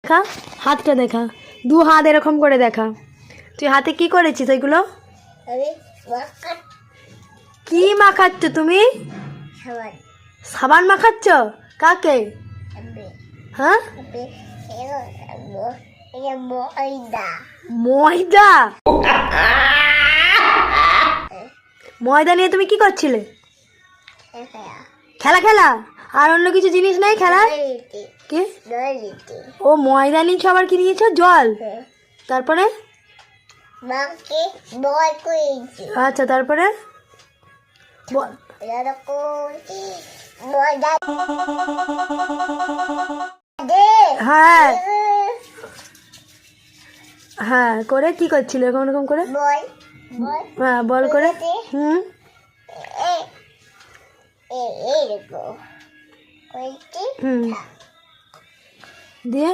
দেখা হাতটা দেখা, দু হাত এরকম করে দেখা। তুই হাতে কি করেছিস ওইগুলো? কি মাখাচ্ছ তুমি? সাবান মাখাচ্ছ? কাকে? হ্যাঁ, ময়দা। ময়দা নিয়ে তুমি কি করছিলে? খেলা খেলা আর অন্য কিছু জিনিস নেই খেলার? কি? ও ময়দা নিয়েছো, আবার কি নিয়েছো? জল। তারপরে? আচ্ছা, তারপরে? হ্যাঁ হ্যাঁ, করে কি করছিল এরকম এরকম করে? হ্যাঁ, বল করে। হুম, হুম, দিয়ে